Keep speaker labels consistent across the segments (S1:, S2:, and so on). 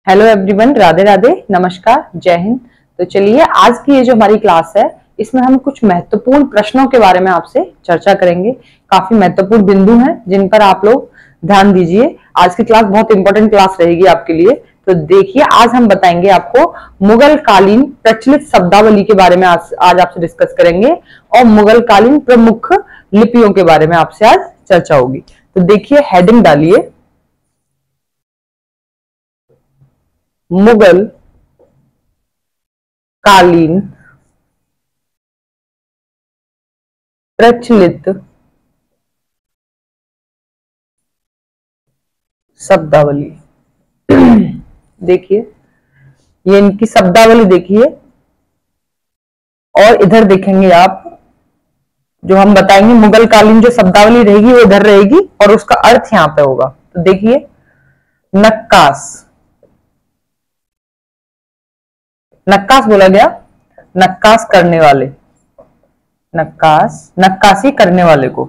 S1: Hello everyone, Radhe Radhe, नमस्कार, जय हिंद। तो चलिए आज की ये जो हमारी क्लास है इसमें हम कुछ महत्वपूर्ण प्रश्नों के बारे में आपसे चर्चा करेंगे। काफी महत्वपूर्ण बिंदु हैं जिन पर आप लोग ध्यान दीजिए। आज की क्लास बहुत इंपॉर्टेंट क्लास रहेगी आपके लिए। तो देखिए, आज हम बताएंगे आपको मुगल कालीन प्रचलित शब्दावली के बारे में आज आपसे डिस्कस करेंगे और मुगल कालीन प्रमुख लिपियों के बारे में आपसे आज चर्चा होगी। तो देखिए, हेडिंग डालिए, मुगल कालीन प्रचलित शब्दावली। देखिए, ये इनकी शब्दावली देखिए और इधर देखेंगे आप, जो हम बताएंगे मुगल कालीन जो शब्दावली रहेगी वो इधर रहेगी और उसका अर्थ यहां पे होगा। तो देखिए, नक्काश, नक्काश बोला गया, नक्काश करने वाले, नक्काश, नक्काशी करने वाले को।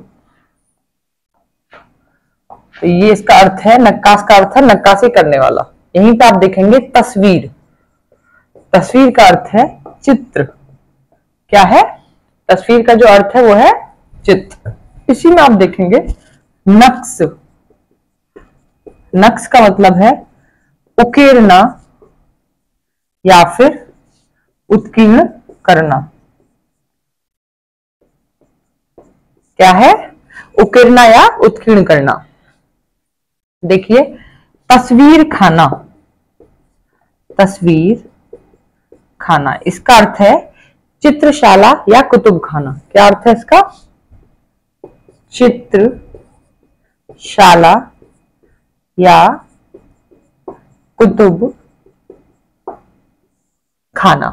S1: तो ये इसका अर्थ है, नक्काश का अर्थ है नक्काशी करने वाला। यहीं पे आप देखेंगे तस्वीर, तस्वीर का अर्थ है चित्र। क्या है? तस्वीर का जो अर्थ है वो है चित्र। इसी में आप देखेंगे नक्श, नक्श का मतलब है उकेरना या फिर उत्कीर्ण करना। क्या है? उकेरना या उत्कीर्ण करना। देखिए, तस्वीर खाना, तस्वीर खाना, इसका अर्थ है चित्रशाला या कुतुब खाना। क्या अर्थ है इसका? चित्रशाला या कुतुब खाना।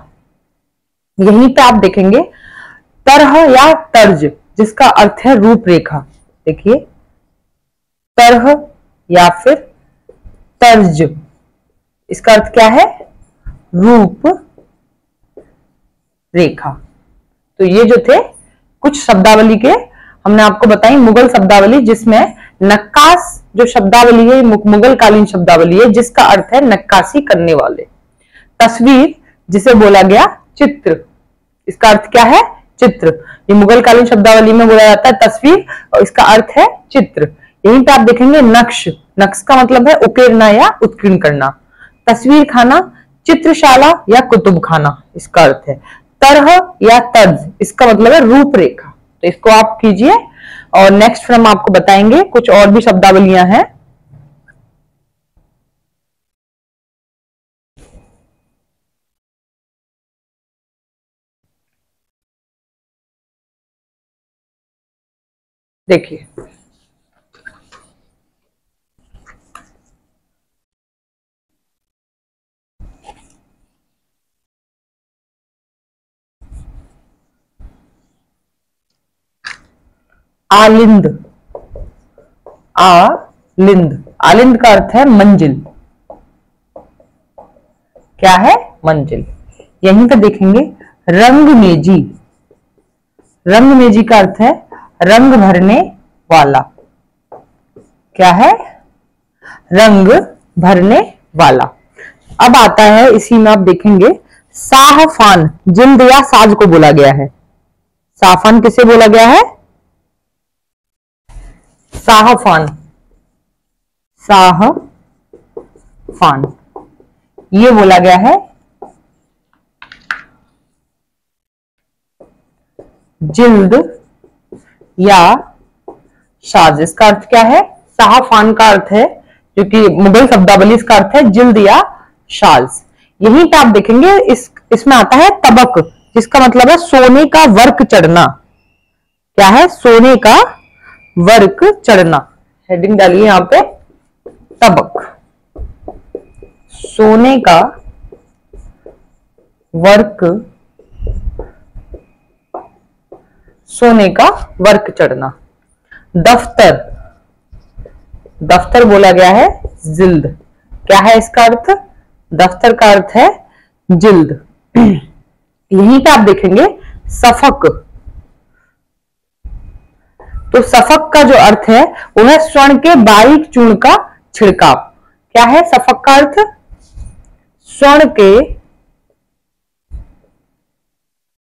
S1: यहीं पे आप देखेंगे तरह या तर्ज, जिसका अर्थ है रूपरेखा। देखिए, तरह या फिर तर्ज, इसका अर्थ क्या है? रूप रेखा। तो ये जो थे कुछ शब्दावली के हमने आपको बताई, मुगल शब्दावली, जिसमें नक्काश जो शब्दावली है मुगल कालीन शब्दावली है, जिसका अर्थ है नक्काशी करने वाले। तस्वीर, जिसे बोला गया चित्र, इसका अर्थ क्या है? चित्र। ये मुगल कालीन शब्दावली में बोला जाता है तस्वीर और इसका अर्थ है चित्र। यहीं पे आप देखेंगे नक्श, नक्श का मतलब है उकेरना या उत्कीर्ण करना। तस्वीर खाना, चित्रशाला या कुतुब खाना, इसका अर्थ है। तरह या तर्ज, इसका मतलब है रूपरेखा। तो इसको आप कीजिए और नेक्स्ट फिर हम आपको बताएंगे कुछ और भी शब्दावलियां हैं। देखिए, आलिंद, आलिंद, आलिंद का अर्थ है मंजिल। क्या है? मंजिल। यहीं पे देखेंगे रंगमेजी, रंगमेजी का अर्थ है रंग भरने वाला। क्या है? रंग भरने वाला। अब आता है, इसी में आप देखेंगे साहफान, जिल्द या साज को बोला गया है। साफान किसे बोला गया है? साहफान, साहफान ये बोला गया है जिल्द या साज। इसका अर्थ क्या है? साहफान का अर्थ है, जो कि मुगल शब्दावली, इसका अर्थ है जिल्द या साज। यहीं पे आप देखेंगे इसमें आता है तबक, जिसका मतलब है सोने का वर्क चढ़ना। क्या है? सोने का वर्क चढ़ना। हेडिंग डालिए यहां पे, तबक, सोने का वर्क, सोने का वर्क चढ़ना। दफ्तर, दफ्तर बोला गया है जिल्द। क्या है इसका अर्थ? दफ्तर का अर्थ है जिल्द। यहीं पे आप देखेंगे सफक, तो सफक का जो अर्थ है वो है स्वर्ण के बारीक चूर्ण का छिड़काव। क्या है सफक का अर्थ? स्वर्ण के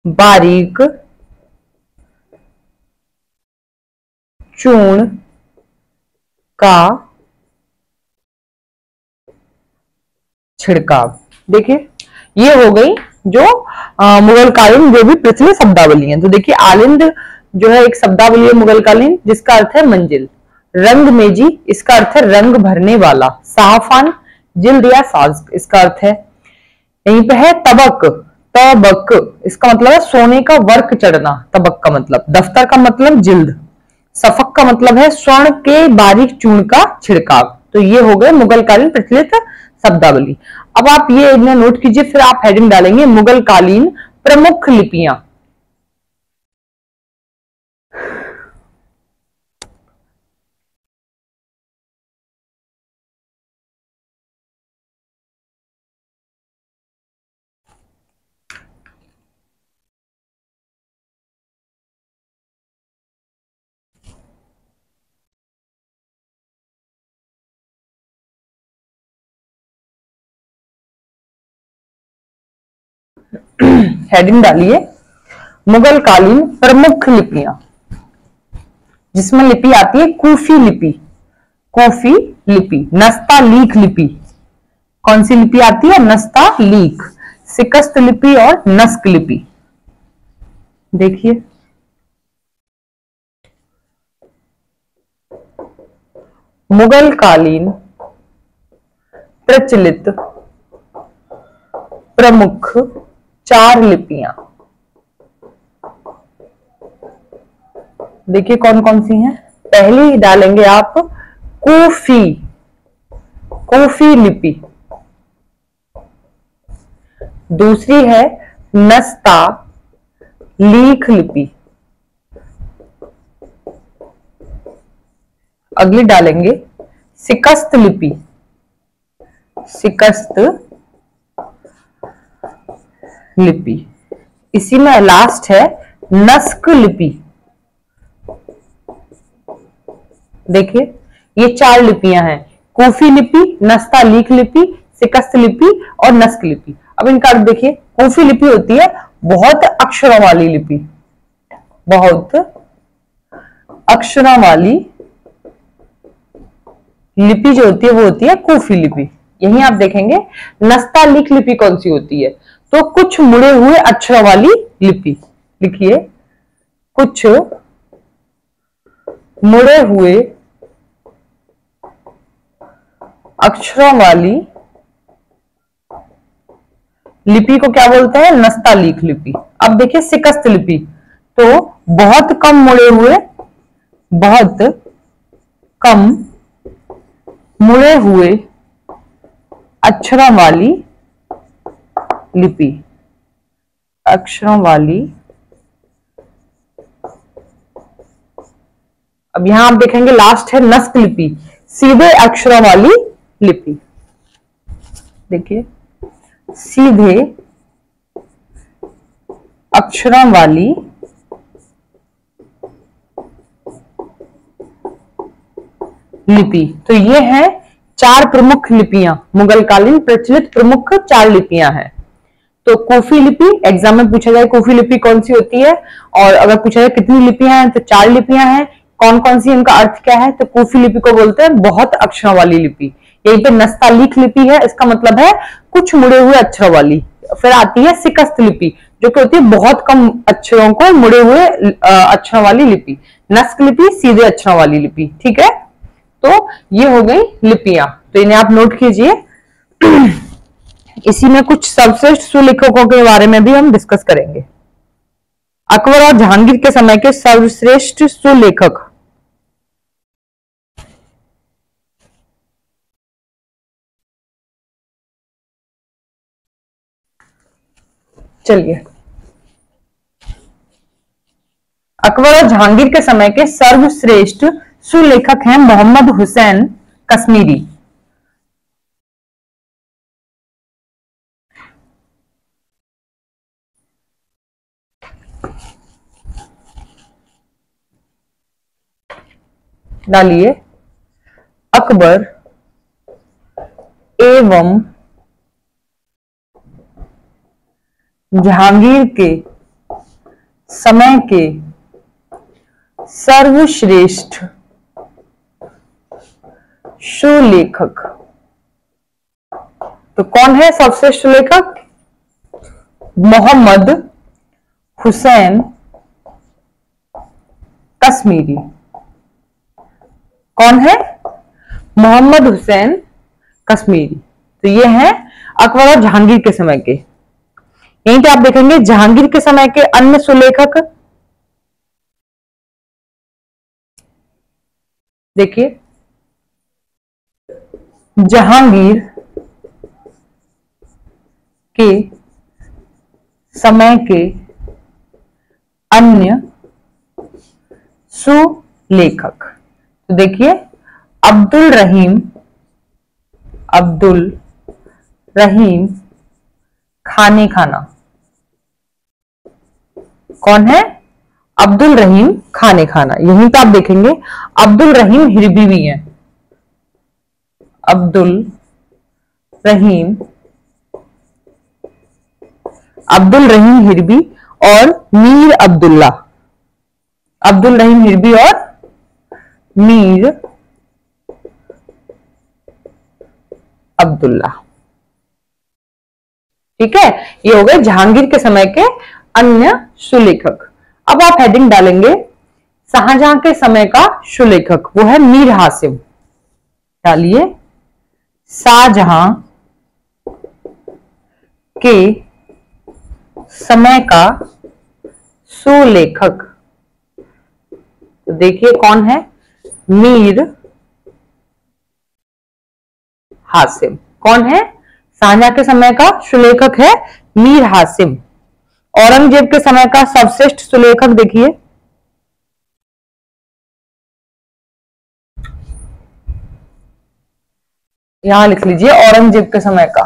S1: बारीक चूर्ण का छिड़काव। देखिए ये हो गई जो मुगल कालीन जो भी प्रचलित शब्दावली है। तो देखिए आलिंद जो है एक शब्दावली है मुगल कालीन जिसका अर्थ है मंजिल। रंग मेजी इसका अर्थ है रंग भरने वाला। साफान जिल्द या साज इसका अर्थ है। यहीं पे है तबक, तबक इसका मतलब है सोने का वर्क चढ़ना। तबक का मतलब, दफ्तर का मतलब जिल्द, सफक का मतलब है स्वर्ण के बारीक चूर्ण का छिड़काव। तो ये हो गए मुगल कालीन प्रचलित शब्दावली। अब आप ये इन्हें नोट कीजिए, फिर आप हेडिंग डालेंगे मुगल कालीन प्रमुख लिपियां। हेडिंग डालिए मुगल कालीन प्रमुख लिपियां, जिसमें लिपि आती है कूफी लिपि। कूफी लिपि, नस्तालीक लिपि। कौन सी लिपि आती है? नस्तालीक, सिकस्त लिपि और नस्क लिपि। देखिए मुगल कालीन प्रचलित प्रमुख 4 लिपियां। देखिए कौन कौन सी हैं। पहली डालेंगे आप कूफी, कूफी लिपि। दूसरी है नस्ता लीख लिपि। अगली डालेंगे सिकस्त लिपि, सिकस्त लिपि। इसी में लास्ट है नस्क लिपि। देखिए ये 4 लिपियां हैं, कूफी लिपि, नस्तालीक लिपि, सिकस्त लिपि और नस्क लिपि। अब इनका अर्थ देखिए। कूफी लिपि होती है बहुत अक्षरों वाली लिपि, बहुत अक्षरों वाली लिपि जो होती है वो होती है कूफी लिपि। यही आप देखेंगे। नस्तालीक लिपि कौन सी होती है? तो कुछ मुड़े हुए अक्षरों वाली लिपि। लिखिए कुछ मुड़े हुए अक्षरों वाली लिपि को क्या बोलते हैं? नस्तालीक लिपि। अब देखिए सिकस्त लिपि, तो बहुत कम मुड़े हुए, बहुत कम मुड़े हुए अक्षरों वाली लिपि। अक्षरों वाली। अब यहां आप देखेंगे लास्ट है नस्क लिपि, सीधे अक्षरों वाली लिपि। देखिए सीधे अक्षरों वाली लिपि। तो ये है 4 प्रमुख लिपियां, मुगल कालीन प्रचलित प्रमुख 4 लिपियां हैं। तो कूफी लिपि एग्जाम में पूछा जाए कूफी लिपि कौन सी होती है, और अगर पूछा जाए कितनी लिपियां हैं तो 4 लिपियां हैं। कौन कौन सी, इनका अर्थ क्या है? तो कूफी लिपि को बोलते हैं बहुत अक्षरों वाली लिपि। यहीं पे नस्तालीक लिपि है, इसका मतलब है कुछ मुड़े हुए अक्षरों वाली। फिर आती है सिकस्त लिपि जो कि होती है बहुत कम अक्षरों को मुड़े हुए अक्षरों वाली लिपि। नस्क लिपि सीधे अक्षरों वाली लिपि। ठीक है, तो ये हो गई लिपियां, तो इन्हें आप नोट कीजिए। इसी में कुछ सर्वश्रेष्ठ सुलेखकों के बारे में भी हम डिस्कस करेंगे। अकबर और जहांगीर के समय के सर्वश्रेष्ठ सुलेखक। चलिए, अकबर और जहांगीर के समय के सर्वश्रेष्ठ सुलेखक हैं मोहम्मद हुसैन कश्मीरी। डालिए अकबर एवं जहांगीर के समय के सर्वश्रेष्ठ सुलेखक। तो कौन है सर्वश्रेष्ठ लेखक? मोहम्मद हुसैन कश्मीरी। कौन है? मोहम्मद हुसैन कश्मीरी। तो ये है अकबर और जहांगीर के समय के। यहीं पे आप देखेंगे जहांगीर के समय के अन्य सुलेखक। देखिए, जहांगीर के समय के अन्य सुलेखक। तो देखिए, अब्दुल रहीम खाने खाना। कौन है? अब्दुल रहीम खाने खाना। यहीं पे आप देखेंगे अब्दुल रहीम हिरबी भी हैं। अब्दुल रहीम हिरबी और मीर अब्दुल्ला। अब्दुल रहीम हिरबी और मीर अब्दुल्ला। ठीक है, ये हो गए जहांगीर के समय के अन्य सुलेखक। अब आप हेडिंग डालेंगे शाहजहां के समय का सुलेखक, वो है मीर हासिम। डालिए, शाहजहां के समय का सुलेखक। तो देखिए कौन है? मीर हासिम। कौन है? शाहजहां के समय का सुलेखक है मीर हासिम। औरंगजेब के समय का सर्वश्रेष्ठ सुलेखक देखिए, यहां लिख लीजिए औरंगजेब के समय का।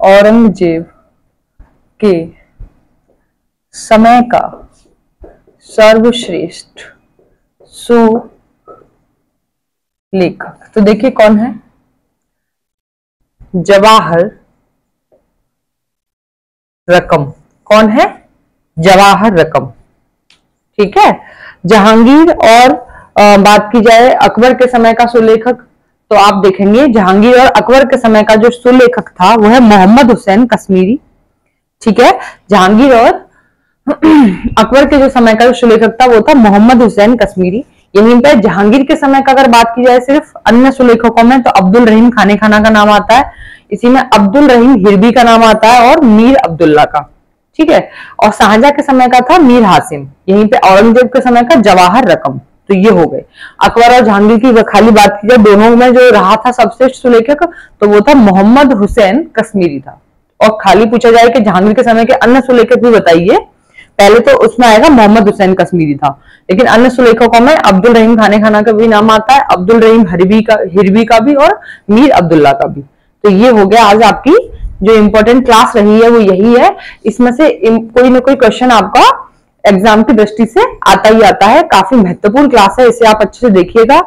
S1: औरंगजेब के समय का सर्वश्रेष्ठ सुलेखक। तो देखिए कौन है? जवाहर रकम। कौन है? जवाहर रकम। ठीक है। जहांगीर और बात की जाए अकबर के समय का सुलेखक, तो आप देखेंगे जहांगीर और अकबर के समय का जो सुलेखक था वो है मोहम्मद हुसैन कश्मीरी। ठीक है, जहांगीर और अकबर के जो समय का जो सुलेखक था वो था मोहम्मद हुसैन कश्मीरी। यहीं पे जहांगीर के समय का अगर बात की जाए सिर्फ अन्य सुलेखकों में, तो अब्दुल रहीम खाने खाना का नाम आता है, इसी में अब्दुल रहीम हिरबी का नाम आता है और मीर अब्दुल्ला का। ठीक है, और शाहजहां के समय का था मीर हासिम। यहीं पे औरंगजेब के समय का जवाहर रकम। तो ये हो गए अकबर और जहांगीर की। खाली बात की जाए दोनों में जो रहा था सर्वश्रेष्ठ सुलेखक, तो वो था मोहम्मद हुसैन कश्मीरी था। और खाली पूछा जाए कि जहांगीर के समय के अन्य सुलेखक भी बताइए, पहले तो उसमें आएगा मोहम्मद हुसैन कश्मीरी था, लेकिन अन्य सुलेखकों में अब्दुल रहीम खाने खाना का भी नाम आता है, अब्दुल रहीम हिरबी का भी और मीर अब्दुल्ला का भी। तो ये हो गया आज आपकी जो इंपॉर्टेंट क्लास रही है वो यही है। इसमें से कोई ना कोई क्वेश्चन आपका एग्जाम की दृष्टि से आता ही आता है। काफी महत्वपूर्ण क्लास है, इसे आप अच्छे से देखिएगा।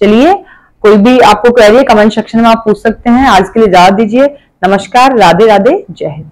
S1: चलिए, कोई भी आपको क्वेरी कमेंट सेक्शन में आप पूछ सकते हैं। आज के लिए इजाजत दीजिए। नमस्कार, राधे राधे, जय हिंद।